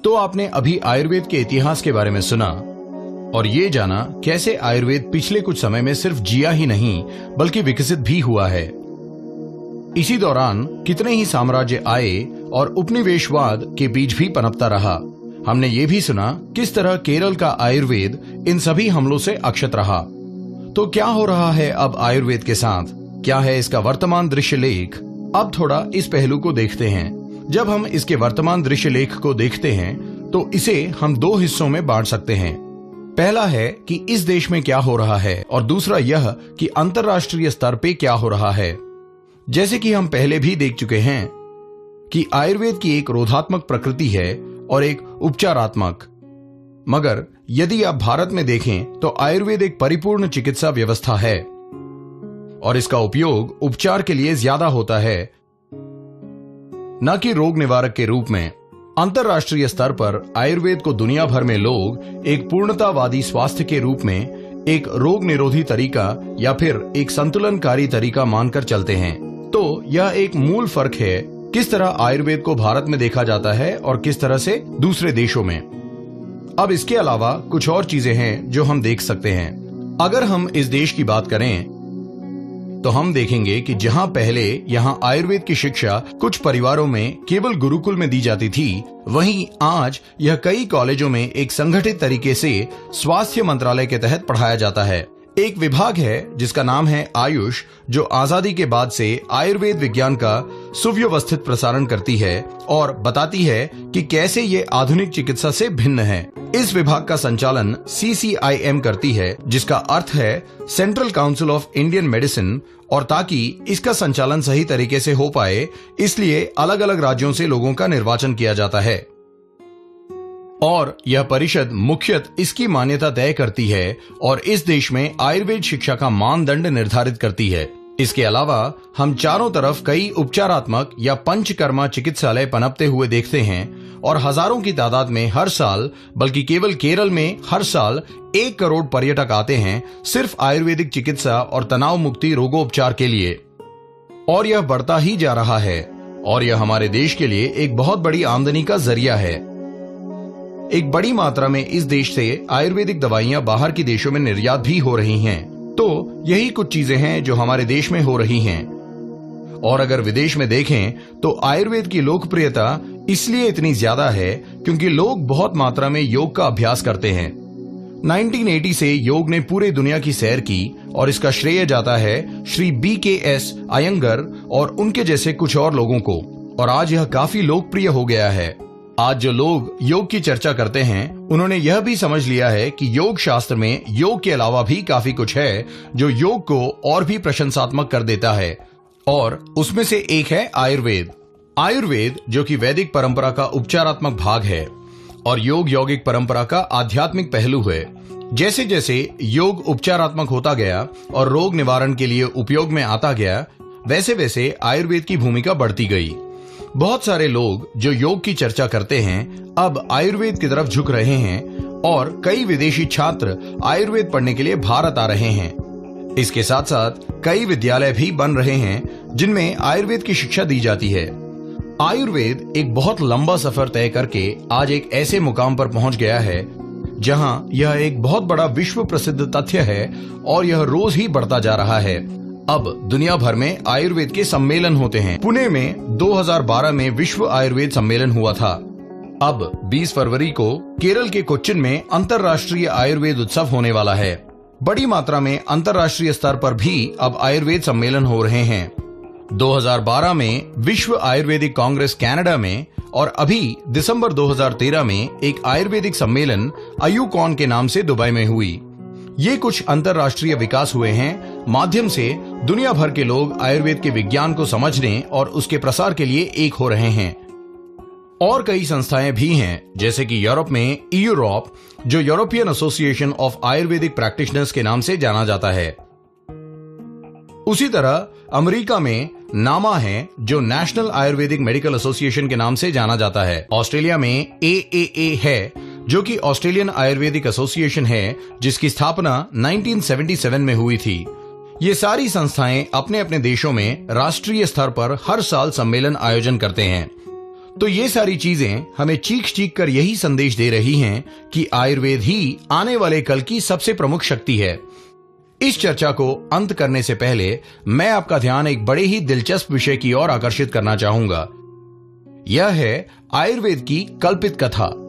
तो आपने अभी आयुर्वेद के इतिहास के बारे में सुना और ये जाना कैसे आयुर्वेद पिछले कुछ समय में सिर्फ जिया ही नहीं बल्कि विकसित भी हुआ है। इसी दौरान कितने ही साम्राज्य आए और उपनिवेशवाद के बीच भी पनपता रहा। हमने ये भी सुना किस तरह केरल का आयुर्वेद इन सभी हमलों से अक्षत रहा। तो क्या हो रहा है अब आयुर्वेद के साथ, क्या है इसका वर्तमान दृश्य लेख? अब थोड़ा इस पहलू को देखते हैं। जब हम इसके वर्तमान दृश्य लेख को देखते हैं तो इसे हम दो हिस्सों में बांट सकते हैं। पहला है कि इस देश में क्या हो रहा है और दूसरा यह कि अंतर्राष्ट्रीय स्तर पे क्या हो रहा है। जैसे कि हम पहले भी देख चुके हैं कि आयुर्वेद की एक रोधात्मक प्रकृति है और एक उपचारात्मक। मगर यदि आप भारत में देखें तो आयुर्वेद एक परिपूर्ण चिकित्सा व्यवस्था है और इसका उपयोग उपचार के लिए ज्यादा होता है, न कि रोग निवारक के रूप में। अंतर्राष्ट्रीय स्तर पर आयुर्वेद को दुनिया भर में लोग एक पूर्णतावादी स्वास्थ्य के रूप में एक रोग निरोधी तरीका या फिर एक संतुलनकारी तरीका मानकर चलते हैं। तो यह एक मूल फर्क है किस तरह आयुर्वेद को भारत में देखा जाता है और किस तरह से दूसरे देशों में। अब इसके अलावा कुछ और चीजें हैं जो हम देख सकते हैं। अगर हम इस देश की बात करें तो हम देखेंगे कि जहां पहले यहां आयुर्वेद की शिक्षा कुछ परिवारों में केवल गुरुकुल में दी जाती थी, वहीं आज यह कई कॉलेजों में एक संगठित तरीके से स्वास्थ्य मंत्रालय के तहत पढ़ाया जाता है। एक विभाग है जिसका नाम है आयुष, जो आजादी के बाद से आयुर्वेद विज्ञान का सुव्यवस्थित प्रसारण करती है और बताती है कि कैसे ये आधुनिक चिकित्सा से भिन्न है। इस विभाग का संचालन CCIM करती है, जिसका अर्थ है central council of Indian medicine. और ताकि इसका संचालन सही तरीके से हो पाए, इसलिए अलग अलग राज्यों से लोगों का निर्वाचन किया जाता है और यह परिषद मुख्यतः इसकी मान्यता तय करती है और इस देश में आयुर्वेद शिक्षा का मानदंड निर्धारित करती है। इसके अलावा हम चारों तरफ कई उपचारात्मक या पंचकर्मा चिकित्सालय पनपते हुए देखते हैं और हजारों की तादाद में हर साल, बल्कि केवल केरल में हर साल 1 करोड़ पर्यटक आते हैं सिर्फ आयुर्वेदिक चिकित्सा और तनाव मुक्ति रोगोपचार के लिए। और यह बढ़ता ही जा रहा है और यह हमारे देश के लिए एक बहुत बड़ी आमदनी का जरिया है। एक बड़ी मात्रा में इस देश से आयुर्वेदिक दवाइयां बाहर के देशों में निर्यात भी हो रही हैं। तो यही कुछ चीजें हैं जो हमारे देश में हो रही हैं। और अगर विदेश में देखें तो आयुर्वेद की लोकप्रियता इसलिए इतनी ज्यादा है क्योंकि लोग बहुत मात्रा में योग का अभ्यास करते हैं। 1980 से योग ने पूरे दुनिया की सैर की और इसका श्रेय जाता है श्री BKS अयंगर और उनके जैसे कुछ और लोगों को। और आज यह काफी लोकप्रिय हो गया है। आज जो लोग योग की चर्चा करते हैं उन्होंने यह भी समझ लिया है कि योग शास्त्र में योग के अलावा भी काफी कुछ है जो योग को और भी प्रशंसात्मक कर देता है, और उसमें से एक है आयुर्वेद। आयुर्वेद जो कि वैदिक परंपरा का उपचारात्मक भाग है और योग यौगिक परंपरा का आध्यात्मिक पहलू है। जैसे जैसे योग उपचारात्मक होता गया और रोग निवारण के लिए उपयोग में आता गया, वैसे वैसे आयुर्वेद की भूमिका बढ़ती गई। बहुत सारे लोग जो योग की चर्चा करते हैं अब आयुर्वेद की तरफ झुक रहे हैं और कई विदेशी छात्र आयुर्वेद पढ़ने के लिए भारत आ रहे हैं। इसके साथ साथ कई विद्यालय भी बन रहे हैं जिनमें आयुर्वेद की शिक्षा दी जाती है। आयुर्वेद एक बहुत लंबा सफर तय करके आज एक ऐसे मुकाम पर पहुंच गया है जहां यह एक बहुत बड़ा विश्व प्रसिद्ध तथ्य है और यह रोज ही बढ़ता जा रहा है। अब दुनिया भर में आयुर्वेद के सम्मेलन होते हैं। पुणे में 2012 में विश्व आयुर्वेद सम्मेलन हुआ था। अब 20 फरवरी को केरल के कोच्चिन में अंतर्राष्ट्रीय आयुर्वेद उत्सव होने वाला है। बड़ी मात्रा में अंतर्राष्ट्रीय स्तर पर भी अब आयुर्वेद सम्मेलन हो रहे हैं। 2012 में विश्व आयुर्वेदिक कांग्रेस कनाडा में और अभी दिसंबर 2013 में एक आयुर्वेदिक सम्मेलन आयुकॉन के नाम से दुबई में हुई। ये कुछ अंतर्राष्ट्रीय विकास हुए हैं माध्यम से दुनिया भर के लोग आयुर्वेद के विज्ञान को समझने और उसके प्रसार के लिए एक हो रहे हैं। और कई संस्थाएं भी हैं जैसे कि यूरोप में यूरोप, जो European association of Ayurvedic practitioners के नाम से जाना जाता है। उसी तरह अमेरिका में नामा है जो नेशनल आयुर्वेदिक मेडिकल एसोसिएशन के नाम से जाना जाता है। ऑस्ट्रेलिया में AAA है जो कि ऑस्ट्रेलियन आयुर्वेदिक एसोसिएशन है जिसकी स्थापना 1977 में हुई थी। ये सारी संस्थाएं अपने अपने देशों में राष्ट्रीय स्तर पर हर साल सम्मेलन आयोजन करते हैं। तो ये सारी चीजें हमें चीख चीख कर यही संदेश दे रही हैं कि आयुर्वेद ही आने वाले कल की सबसे प्रमुख शक्ति है। इस चर्चा को अंत करने से पहले मैं आपका ध्यान एक बड़े ही दिलचस्प विषय की ओर आकर्षित करना चाहूंगा। यह है आयुर्वेद की कल्पित कथा।